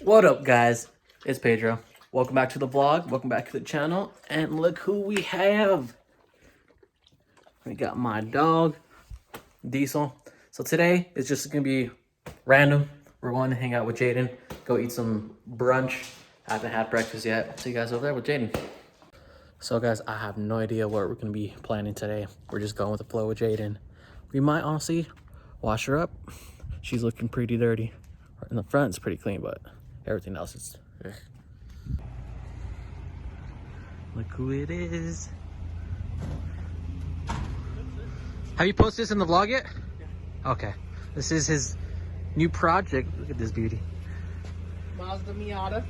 What up, guys? It's Pedro. Welcome back to the vlog. Welcome back to the channel. And look who we have. We got my dog, Diesel. So today is just going to be random. We're going to hang out with Jaden, go eat some brunch. I haven't had breakfast yet. See you guys over there with Jaden. So guys, I have no idea what we're going to be planning today. We're just going with the flow with Jaden. We might honestly wash her up. She's looking pretty dirty. In the front, it's pretty clean, but everything else is... Look who it is. Have you posted this in the vlog yet? Yeah. Okay. This is his new project. Look at this beauty. Mazda Miata.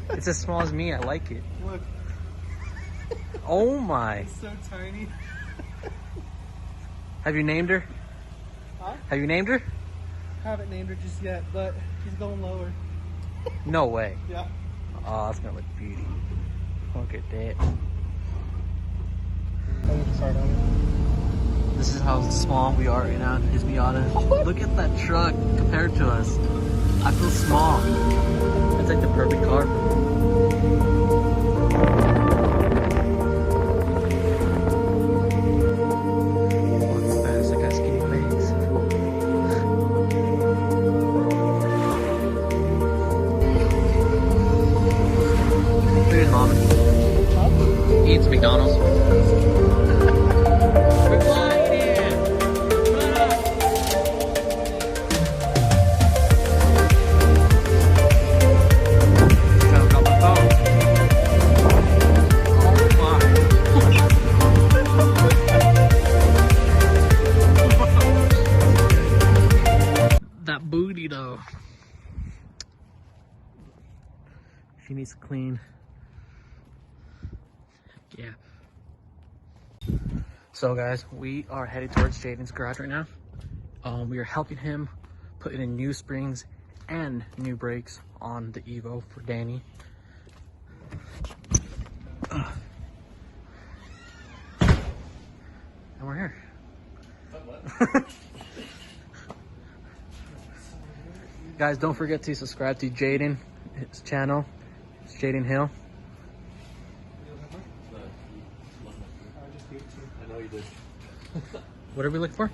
It's as small as me. I like it. Look. Oh my. It's so tiny. Have you named her? Huh? Have you named her? Haven't named her just yet, but she's going lower. No way. Yeah. Oh, that's gonna look beauty. Look at that. This is how small we are right now in his Miata. Look at that truck compared to us. I feel small. It's like the perfect car. Walking fast, I got skinny legs. Look at his mom. He eats McDonald's. We're flying in. Trying to drop my phone. Oh my. That booty though. She needs to clean. Yeah. So guys, we are headed towards Jaden's garage right now. We are helping him put in new springs and new brakes on the Evo for Danny. And we're here. Guys, don't forget to subscribe to Jaden, his channel. It's Jaden Hill. I know you did. What are we looking for?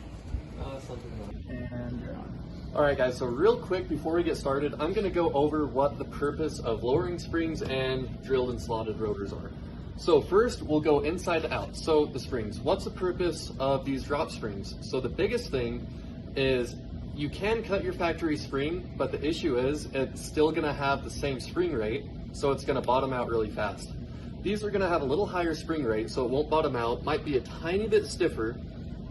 Alright guys, so real quick before we get started, I'm going to go over what the purpose of lowering springs and drilled and slotted rotors are. So first, we'll go inside to out. So the springs. What's the purpose of these drop springs? So the biggest thing is you can cut your factory spring, but the issue is it's still going to have the same spring rate, so it's going to bottom out really fast. These are going to have a little higher spring rate, so it won't bottom out, might be a tiny bit stiffer,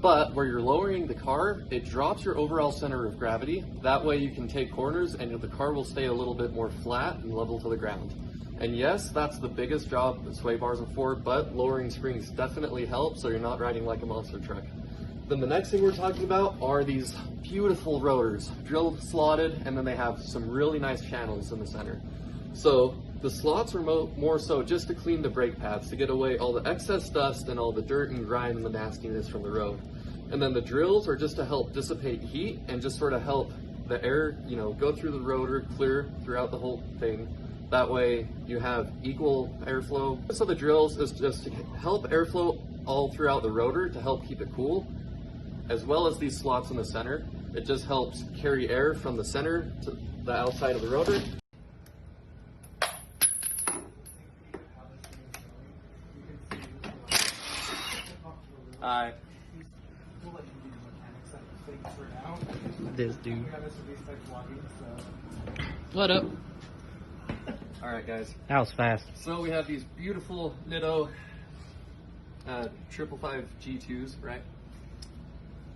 but where you're lowering the car, it drops your overall center of gravity. That way you can take corners and the car will stay a little bit more flat and level to the ground. And yes, that's the biggest job that sway bars are for, but lowering springs definitely help so you're not riding like a monster truck. Then the next thing we're talking about are these beautiful rotors, drilled, slotted, and then they have some really nice channels in the center. So the slots are more so just to clean the brake pads, to get away all the excess dust and all the dirt and grime and the nastiness from the road. And then the drills are just to help dissipate heat and just sort of help the air, go through the rotor, clear throughout the whole thing. That way you have equal airflow. So the drills is just to help airflow all throughout the rotor to help keep it cool, as well as these slots in the center. It just helps carry air from the center to the outside of the rotor. Hi. This dude. What up? Alright guys, That was fast. so we have these beautiful Nitto 555 G2s, right?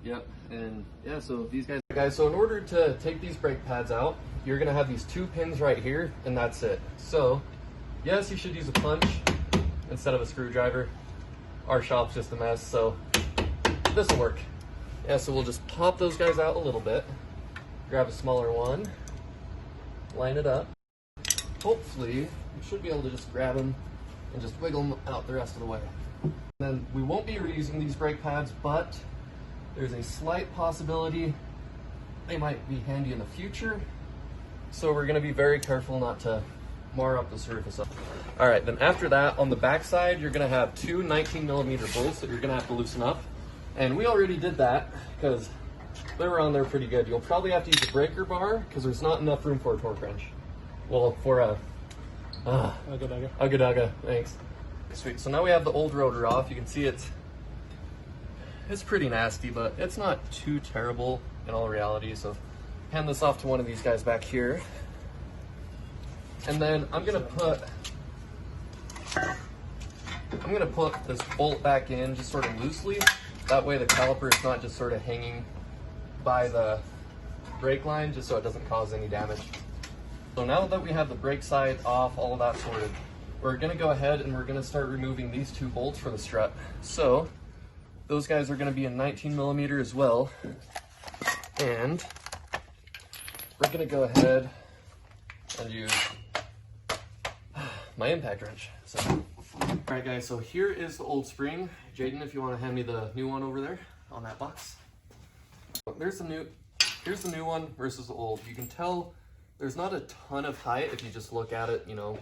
Yep, and yeah, so these guys, so in order to take these brake pads out, you're gonna have these two pins right here, and that's it. So, yes, you should use a punch instead of a screwdriver. Our shop's just a mess, so this will work. Yeah, so we'll just pop those guys out a little bit, grab a smaller one, line it up. Hopefully, you should be able to just grab them and just wiggle them out the rest of the way. And then we won't be reusing these brake pads, but there's a slight possibility they might be handy in the future. So we're gonna be very careful not to mar up the surface. All right, then after that, on the back side, you're gonna have two 19mm bolts that you're gonna have to loosen up. And we already did that because they were on there pretty good. You'll probably have to use a breaker bar because there's not enough room for a torque wrench. Well, for a Ugga, thanks. Sweet, so now we have the old rotor off. You can see it's pretty nasty, but it's not too terrible in all reality. So hand this off to one of these guys back here. And then I'm gonna put this bolt back in just sort of loosely. That way the caliper is not just sort of hanging by the brake line, just so it doesn't cause any damage. So now that we have the brake side off, all of that sorted, we're gonna go ahead and we're gonna start removing these two bolts for the strut. So those guys are gonna be in 19mm as well. And we're gonna go ahead and use my impact wrench. So, all right guys, so here is the old spring. Jaden, if you wanna hand me the new one over there on that box. Here's the new one versus the old. You can tell there's not a ton of height if you just look at it, you know,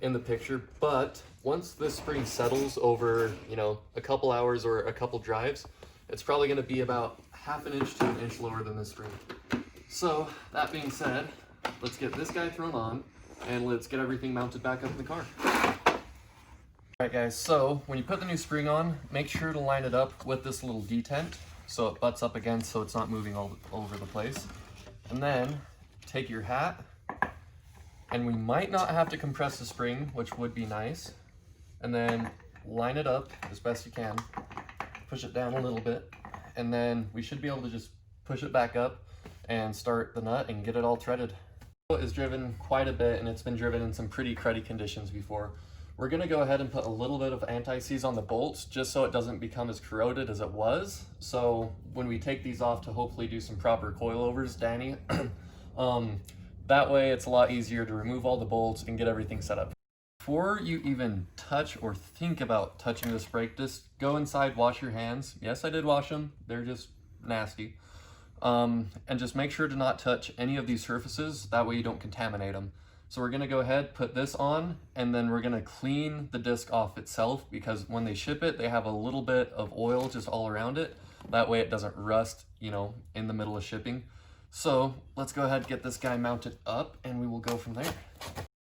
in the picture, but once this spring settles over, you know, a couple hours or a couple drives, it's probably gonna be about ½ inch to 1 inch lower than this spring. So that being said, let's get this guy thrown on and let's get everything mounted back up in the car. All right guys, so when you put the new spring on, make sure to line it up with this little detent so it butts up against so it's not moving all over the place. And then take your hat, and we might not have to compress the spring, which would be nice. And then line it up as best you can, push it down a little bit, and then we should be able to just push it back up and start the nut and get it all threaded. It is driven quite a bit, and it's been driven in some pretty cruddy conditions before. We're gonna go ahead and put a little bit of anti-seize on the bolts just so it doesn't become as corroded as it was. So when we take these off to hopefully do some proper coilovers, Danny, that way it's a lot easier to remove all the bolts and get everything set up. Before you even touch or think about touching this brake disc, go inside, wash your hands. Yes, I did wash them. They're just nasty. And just make sure to not touch any of these surfaces. That way you don't contaminate them. So we're gonna go ahead, put this on, and then we're gonna clean the disc off itself, because when they ship it, they have a little bit of oil just all around it. That way it doesn't rust, you know, in the middle of shipping. So let's go ahead and get this guy mounted up and we will go from there.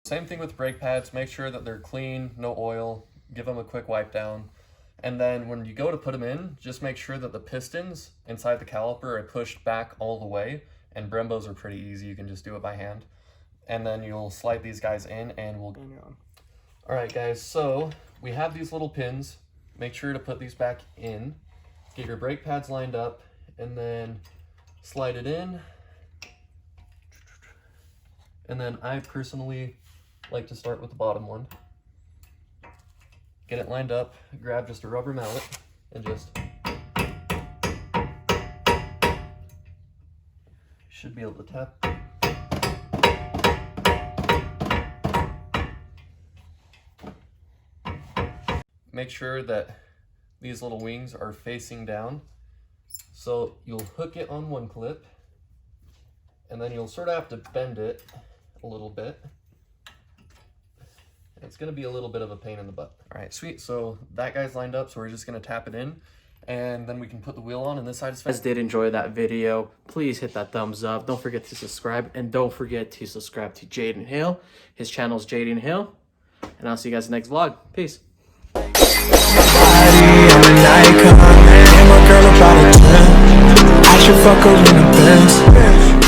Same thing with brake pads, make sure that they're clean, no oil, give them a quick wipe down. And then when you go to put them in, just make sure that the pistons inside the caliper are pushed back all the way, and Brembos are pretty easy, you can just do it by hand. And then you'll slide these guys in and we'll go on. All right guys, so we have these little pins. Make sure to put these back in, get your brake pads lined up, and then slide it in. And then I personally like to start with the bottom one. Get it lined up, grab just a rubber mallet, and just should be able to tap. Make sure that these little wings are facing down. So you'll hook it on one clip, and then you'll sort of have to bend it a little bit. It's gonna be a little bit of a pain in the butt. All right, sweet, so that guy's lined up, so we're just gonna tap it in, and then we can put the wheel on, and this side is If you guys did enjoy that video, please hit that thumbs up. Don't forget to subscribe, and don't forget to subscribe to Jaden Hill. His channel is Jaden Hill, and I'll see you guys in the next vlog. Peace. I'm an icon, and my girl about a 10. I should fuck her in the Benz.